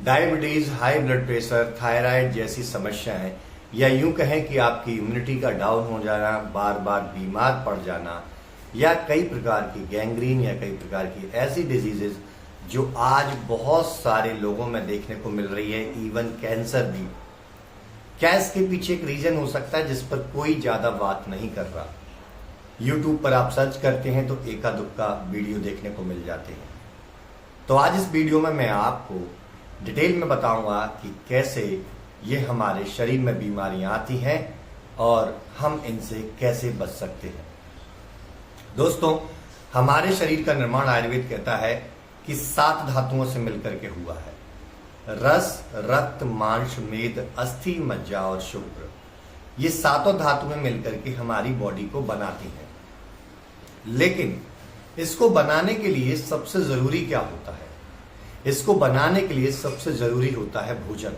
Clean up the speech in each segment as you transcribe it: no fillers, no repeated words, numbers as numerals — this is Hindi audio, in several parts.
Diabetes, high blood pressure, thyroid जैसी समस्याएं, या यूं कहें कि आपकी इम्यूनिटी का डाउन हो जाना, बार बार बीमार पड़ जाना, या कई प्रकार की गैंग्रीन या कई प्रकार की ऐसी डिजीजेज जो आज बहुत सारे लोगों में देखने को मिल रही है, इवन कैंसर भी। क्या इसके पीछे एक रीजन हो सकता है जिस पर कोई ज्यादा बात नहीं कर रहा? यूट्यूब पर आप सर्च करते हैं तो एका दुक्का वीडियो देखने को मिल जाते हैं। तो आज इस वीडियो में मैं आपको डिटेल में बताऊंगा कि कैसे ये हमारे शरीर में बीमारियां आती हैं और हम इनसे कैसे बच सकते हैं। दोस्तों, हमारे शरीर का निर्माण आयुर्वेद कहता है कि 7 धातुओं से मिलकर के हुआ है। रस, रक्त, मांस, मेद, अस्थि, मज्जा और शुक्र। ये 7 धातुएं मिलकर के हमारी बॉडी को बनाती हैं। लेकिन इसको बनाने के लिए सबसे जरूरी क्या होता है? इसको बनाने के लिए सबसे जरूरी होता है भोजन,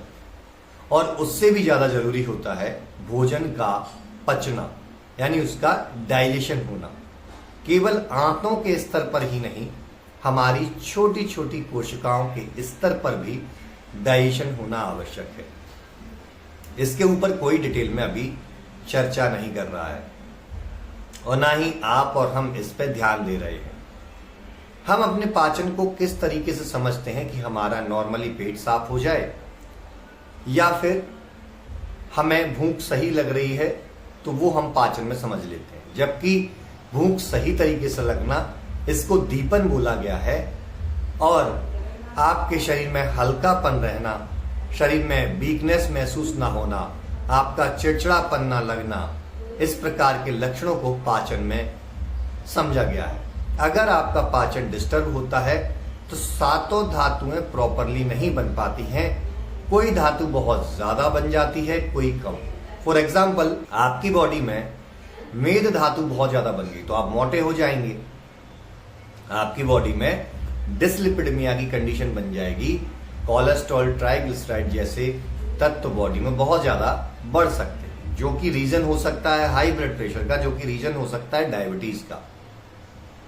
और उससे भी ज्यादा जरूरी होता है भोजन का पचना, यानी उसका डाइजेशन होना। केवल आंतों के स्तर पर ही नहीं, हमारी छोटी छोटी कोशिकाओं के स्तर पर भी डाइजेशन होना आवश्यक है। इसके ऊपर कोई डिटेल में अभी चर्चा नहीं कर रहा है और ना ही आप और हम इस पर ध्यान दे रहे हैं। हम अपने पाचन को किस तरीके से समझते हैं कि हमारा नॉर्मली पेट साफ हो जाए, या फिर हमें भूख सही लग रही है तो वो हम पाचन में समझ लेते हैं। जबकि भूख सही तरीके से लगना, इसको दीपन बोला गया है। और आपके शरीर में हल्कापन रहना, शरीर में वीकनेस महसूस ना होना, आपका चिड़चिड़ापन ना लगना, इस प्रकार के लक्षणों को पाचन में समझा गया है। अगर आपका पाचन डिस्टर्ब होता है तो 7 धातुएं प्रॉपरली नहीं बन पाती हैं। कोई धातु बहुत ज्यादा बन जाती है, कोई कम। फॉर एग्जाम्पल, आपकी बॉडी में मेद धातु बहुत ज्यादा बन गई तो आप मोटे हो जाएंगे। आपकी बॉडी में डिसलिपिडेमिया की कंडीशन बन जाएगी। कोलेस्ट्रॉल, ट्राइग्लिसराइड जैसे तत्व बॉडी में बहुत ज्यादा बढ़ सकते हैं, जो कि रीजन हो सकता है हाई ब्लड प्रेशर का, जो कि रीजन हो सकता है डायबिटीज का,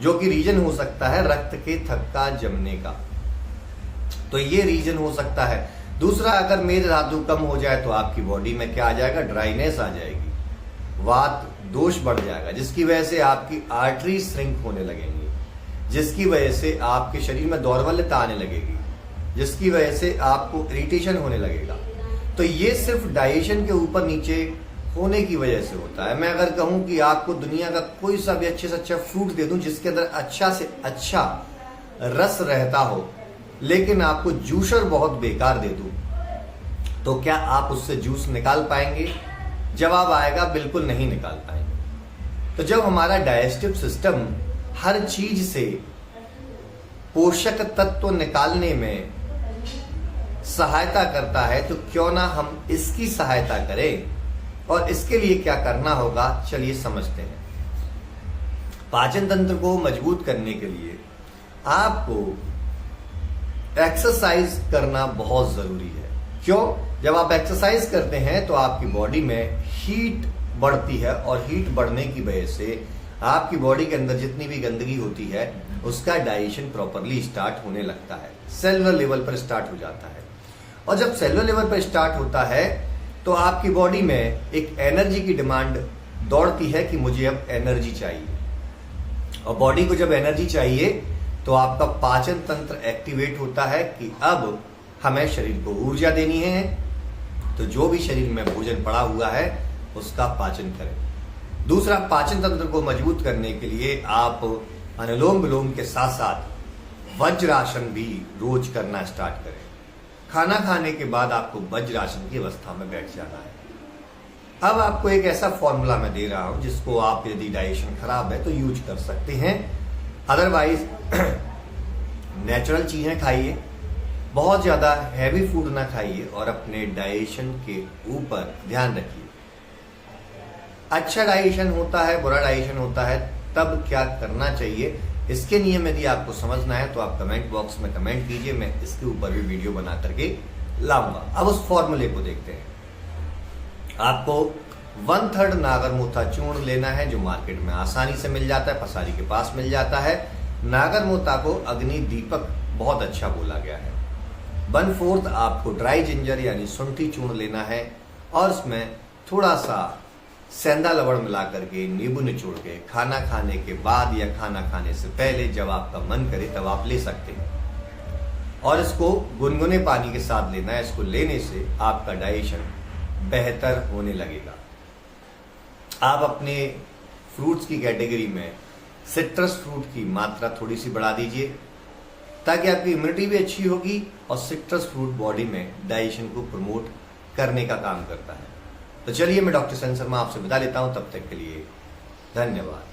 जो कि रीजन हो सकता है रक्त के थक्का जमने का। तो ये रीजन हो सकता है। दूसरा, अगर मेद धातु कम हो जाए तो आपकी बॉडी में क्या आ जाएगा? ड्राइनेस आ जाएगी, वात दोष बढ़ जाएगा, जिसकी वजह से आपकी आर्टरी श्रिंक होने लगेंगी, जिसकी वजह से आपके शरीर में दौर्बल्यता आने लगेगी, जिसकी वजह से आपको इरिटेशन होने लगेगा। तो ये सिर्फ डाइजेशन के ऊपर नीचे होने की वजह से होता है। मैं अगर कहूं कि आपको दुनिया का कोई सा भी अच्छे से अच्छा फ्रूट दे दूं जिसके अंदर अच्छा से अच्छा रस रहता हो, लेकिन आपको जूसर बहुत बेकार दे दूं, तो क्या आप उससे जूस निकाल पाएंगे? जवाब आएगा बिल्कुल नहीं निकाल पाएंगे। तो जब हमारा डाइजेस्टिव सिस्टम हर चीज से पोषक तत्व निकालने में सहायता करता है, तो क्यों ना हम इसकी सहायता करें। और इसके लिए क्या करना होगा, चलिए समझते हैं। पाचन तंत्र को मजबूत करने के लिए आपको एक्सरसाइज करना बहुत जरूरी है। क्यों? जब आप एक्सरसाइज करते हैं तो आपकी बॉडी में हीट बढ़ती है, और हीट बढ़ने की वजह से आपकी बॉडी के अंदर जितनी भी गंदगी होती है उसका डाइजेशन प्रॉपरली स्टार्ट होने लगता है, सेलुलर लेवल पर स्टार्ट हो जाता है। और जब सेलुलर लेवल पर स्टार्ट होता है तो आपकी बॉडी में एक एनर्जी की डिमांड दौड़ती है कि मुझे अब एनर्जी चाहिए। और बॉडी को जब एनर्जी चाहिए तो आपका पाचन तंत्र एक्टिवेट होता है कि अब हमें शरीर को ऊर्जा देनी है। तो जो भी शरीर में भोजन पड़ा हुआ है उसका पाचन करें। दूसरा, पाचन तंत्र को मजबूत करने के लिए आप अनुलोम विलोम के साथ साथ वज्रासन भी रोज करना स्टार्ट करें। खाना खाने के बाद आपको वज्रासन की अवस्था में बैठ जाना है। अब आपको एक ऐसा फॉर्मूला मैं दे रहा हूं जिसको आप, यदि डाइजेशन खराब है तो यूज कर सकते हैं। अदरवाइज नेचुरल चीजें खाइए, बहुत ज्यादा हैवी फूड ना खाइए, और अपने डाइजेशन के ऊपर ध्यान रखिए। अच्छा डाइजेशन होता है, बुरा डाइजेशन होता है, तब क्या करना चाहिए, इसके नियम यदि आपको समझना है तो आप कमेंट बॉक्स में कमेंट कीजिए, मैं इसके ऊपर भी वीडियो बना करके लाऊंगा। अब उस फॉर्मूले को देखते हैं। आपको 1/3 नागरमोथा चूर्ण लेना है, जो मार्केट में आसानी से मिल जाता है, पसारी के पास मिल जाता है। नागरमोथा को अग्नि दीपक बहुत अच्छा बोला गया है। 1/4 आपको ड्राई जिंजर यानी शुंठी चूर्ण लेना है और उसमें थोड़ा सा सेंधा लवण मिला करके नींबू निचोड़ के खाना खाने के बाद या खाना खाने से पहले जब आपका मन करे तब आप ले सकते हैं। और इसको गुनगुने पानी के साथ लेना है। इसको लेने से आपका डाइजेशन बेहतर होने लगेगा। आप अपने फ्रूट्स की कैटेगरी में सिट्रस फ्रूट की मात्रा थोड़ी सी बढ़ा दीजिए ताकि आपकी इम्यूनिटी भी अच्छी होगी और सिट्रस फ्रूट बॉडी में डाइजेशन को प्रमोट करने का काम करता है। तो चलिए मैं डॉक्टर सेन शर्मा आपसे विदा लेता हूं, तब तक के लिए धन्यवाद।